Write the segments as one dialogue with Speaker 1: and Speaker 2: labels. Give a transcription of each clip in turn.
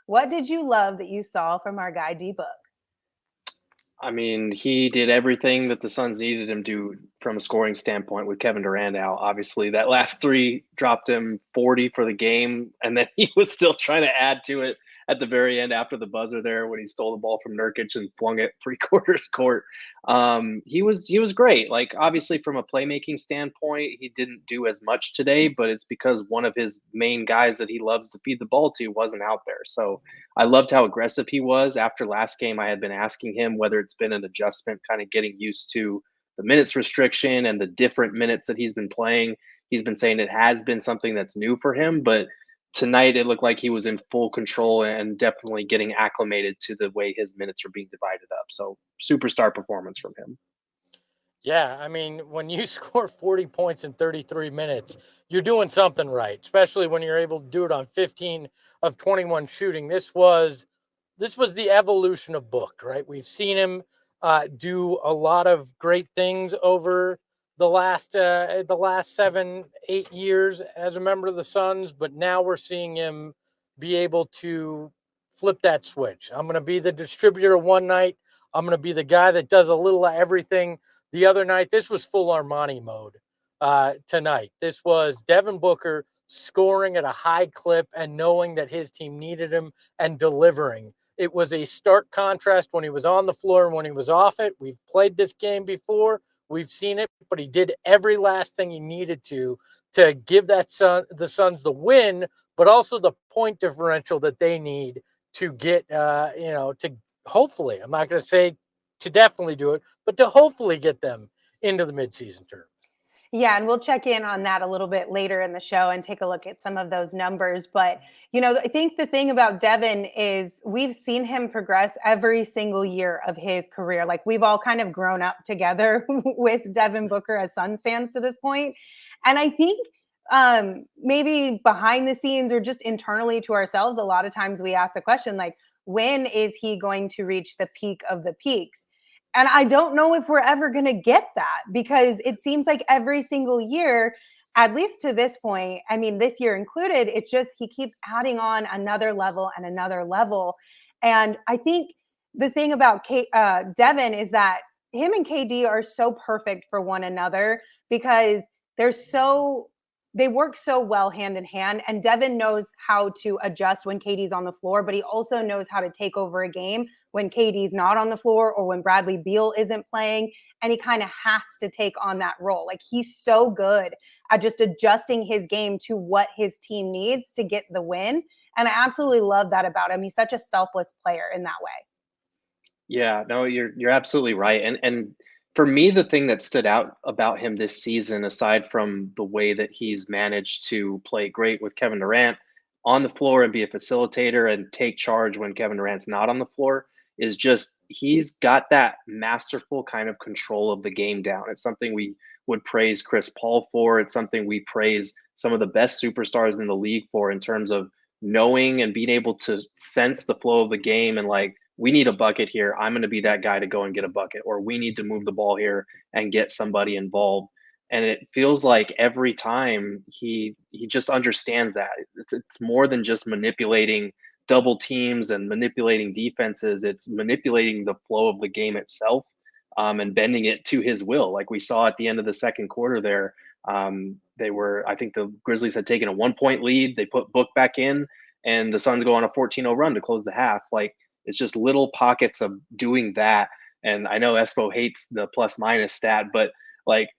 Speaker 1: What did you love that you saw from our guy D-Book?
Speaker 2: I mean, he did everything that the Suns needed him to from a scoring standpoint with Kevin Durant out. Obviously, that last three dropped him 40 for the game, and then he was still trying to add to it at the very end after the buzzer there when he stole the ball from Nurkic and flung it three-quarters court. He was great. Like, obviously, from a playmaking standpoint, he didn't do as much today, but it's because one of his main guys that he loves to feed the ball to wasn't out there. So I loved how aggressive he was. After last game, I had been asking him whether it's been an adjustment, kind of getting used to the minutes restriction and the different minutes that he's been playing. He's been saying it has been something that's new for him, but tonight it looked like he was in full control and definitely getting acclimated to the way his minutes are being divided up. So superstar performance from him.
Speaker 3: Yeah, I mean, when you score 40 points in 33 minutes, you're doing something right, especially when you're able to do it on 15 of 21 shooting. This was the evolution of Book, right? We've seen him do a lot of great things over the last 7-8 years as a member of the Suns, but now we're seeing him be able to flip that switch. I'm going to be the distributor one night. I'm going to be the guy that does a little of everything the other night. This was full Armani mode tonight. This was Devin Booker scoring at a high clip and knowing that his team needed him and delivering. It was a stark contrast when he was on the floor and when he was off it. We've played this game before. We've seen it, but he did every last thing he needed to give the Suns the win, but also the point differential that they need to get, to hopefully, I'm not going to say to definitely do it, but to hopefully get them into the midseason tournament.
Speaker 1: Yeah, and we'll check in on that a little bit later in the show and take a look at some of those numbers. But, I think the thing about Devin is we've seen him progress every single year of his career. Like, we've all kind of grown up together with Devin Booker as Suns fans to this point. And I think maybe behind the scenes or just internally to ourselves, a lot of times we ask the question, like, when is he going to reach the peak of the peaks? And I don't know if we're ever going to get that, because it seems like every single year, at least to this point, I mean, this year included, it's just he keeps adding on another level and another level. And I think the thing about Devin is that him and KD are so perfect for one another because they work so well hand in hand, and Devin knows how to adjust when KD's on the floor, but he also knows how to take over a game when KD's not on the floor or when Bradley Beal isn't playing, and he kind of has to take on that role. Like, he's so good at just adjusting his game to what his team needs to get the win, and I absolutely love that about him. He's such a selfless player in that way.
Speaker 2: Yeah, no, you're absolutely right. And for me, the thing that stood out about him this season, aside from the way that he's managed to play great with Kevin Durant on the floor and be a facilitator and take charge when Kevin Durant's not on the floor, is just he's got that masterful kind of control of the game down. It's something we would praise Chris Paul for. It's something we praise some of the best superstars in the league for, in terms of knowing and being able to sense the flow of the game and, like, we need a bucket here. I'm going to be that guy to go and get a bucket, or we need to move the ball here and get somebody involved. And it feels like every time he just understands that it's more than just manipulating double teams and manipulating defenses. It's manipulating the flow of the game itself, and bending it to his will. Like we saw at the end of the second quarter there, I think the Grizzlies had taken a 1-point lead. They put Book back in, and the Suns go on a 14-0 run to close the half. Like, it's just little pockets of doing that. And I know Espo hates the plus minus stat, but, like,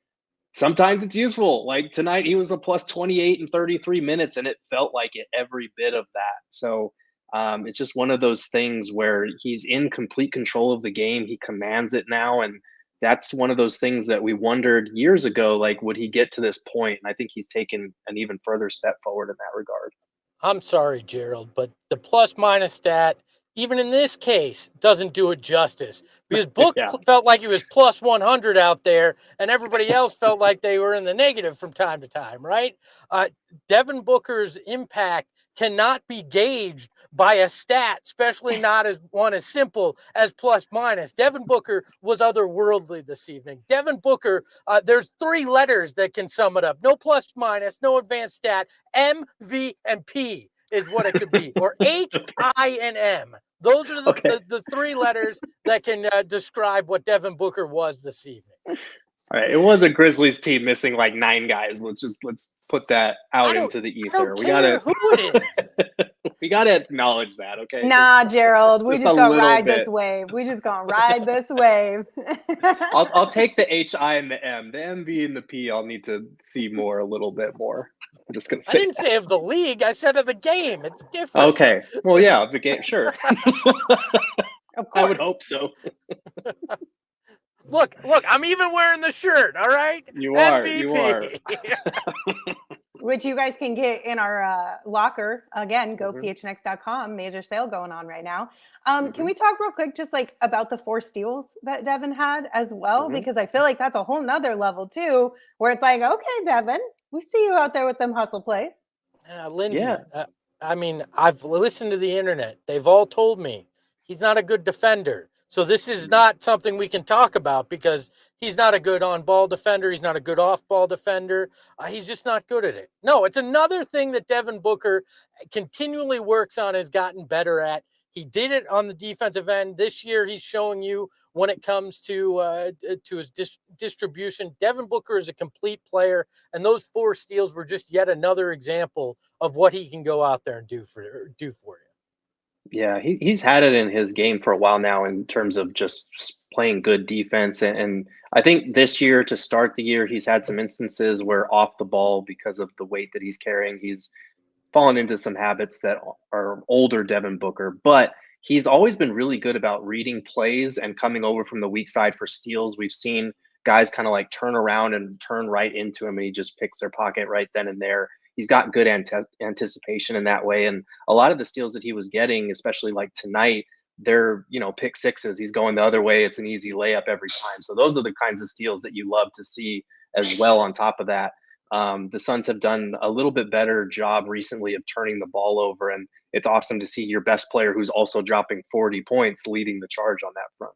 Speaker 2: sometimes it's useful. Like tonight, he was a plus 28 in 33 minutes, and it felt like it every bit of that. So it's just one of those things where he's in complete control of the game. He commands it now. And that's one of those things that we wondered years ago, like, would he get to this point? And I think he's taken an even further step forward in that regard.
Speaker 3: I'm sorry, Gerald, but the plus minus stat, even in this case, doesn't do it justice, because Book felt like he was plus 100 out there, and everybody else felt like they were in the negative from time to time, right? Devin Booker's impact cannot be gauged by a stat, especially not as one as simple as plus minus. Devin Booker was otherworldly this evening. Devin Booker, there's 3 letters that can sum it up. No plus minus, no advanced stat, M, V, and P. is what it could be, or HINM. Those are the three letters that can describe what Devin Booker was this evening.
Speaker 2: All right, it was a Grizzlies team missing like 9 guys. Let's put that out into the ether.
Speaker 3: We gotta who it is.
Speaker 2: We gotta acknowledge that, okay?
Speaker 1: Nah, Gerald, we just gonna ride
Speaker 2: bit.
Speaker 1: this wave. We just gonna ride this wave.
Speaker 2: I'll take the H-I and the M. The M, V, and the P. I'll need to see more, a little bit more. I'm just gonna say.
Speaker 3: I didn't say of the league. I said of the game. It's different.
Speaker 2: Okay. Well, yeah, of the game, sure.
Speaker 1: Of course.
Speaker 2: I would hope so.
Speaker 3: Look, I'm even wearing the shirt, all right?
Speaker 2: You
Speaker 3: MVP.
Speaker 2: are.
Speaker 1: Which you guys can get in our locker. Again, go PHNX.com. Major sale going on right now. Can we talk real quick just like about the 4 steals that Devin had as well? Because I feel like that's a whole nother level too, where it's like, okay, Devin, we see you out there with them hustle plays.
Speaker 3: Lindsay, I mean, I've listened to the internet. They've all told me he's not a good defender. So this is not something we can talk about because he's not a good on-ball defender. He's not a good off-ball defender. He's just not good at it. No, it's another thing that Devin Booker continually works on, has gotten better at. He did it on the defensive end. This year, he's showing you when it comes to his distribution. Devin Booker is a complete player, and those 4 steals were just yet another example of what he can go out there and do for you.
Speaker 2: Yeah, he's had it in his game for a while now in terms of just playing good defense. And I think this year, to start the year, he's had some instances where off the ball, because of the weight that he's carrying, he's fallen into some habits that are older Devin Booker. But he's always been really good about reading plays and coming over from the weak side for steals. We've seen guys kind of like turn around and turn right into him, and he just picks their pocket right then and there. He's got good anticipation in that way. And a lot of the steals that he was getting, especially like tonight, they're, pick sixes. He's going the other way. It's an easy layup every time. So those are the kinds of steals that you love to see as well. On top of that, the Suns have done a little bit better job recently of turning the ball over. And it's awesome to see your best player, who's also dropping 40 points, leading the charge on that front.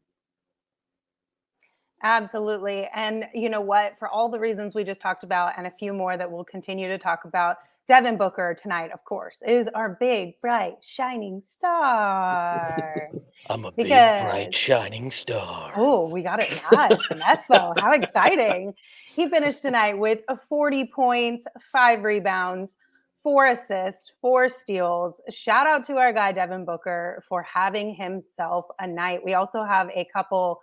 Speaker 1: Absolutely. And you know what? For all the reasons we just talked about and a few more that we'll continue to talk about, Devin Booker tonight, of course, is our big, bright, shining star.
Speaker 3: I'm a big, bright, shining star.
Speaker 1: Oh, we got it live from Espo. How exciting. He finished tonight with 40 points, 5 rebounds, 4 assists, 4 steals. Shout out to our guy, Devin Booker, for having himself a night. We also have a couple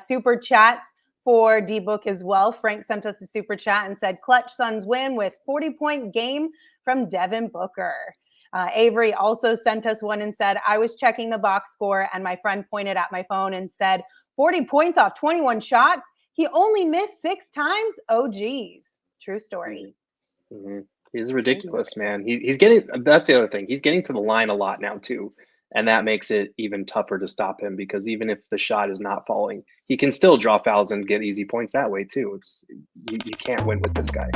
Speaker 1: super chats for D-Book as well. Frank sent us a super chat and said, clutch Suns win with 40-point game from Devin Booker. Avery also sent us one and said, I was checking the box score and my friend pointed at my phone and said, 40 points off 21 shots. He only missed 6 times. Oh, geez. True story.
Speaker 2: Mm-hmm. He's ridiculous, man. He's getting, that's the other thing. He's getting to the line a lot now too. And that makes it even tougher to stop him, because even if the shot is not falling, he can still draw fouls and get easy points that way too. You can't win with this guy.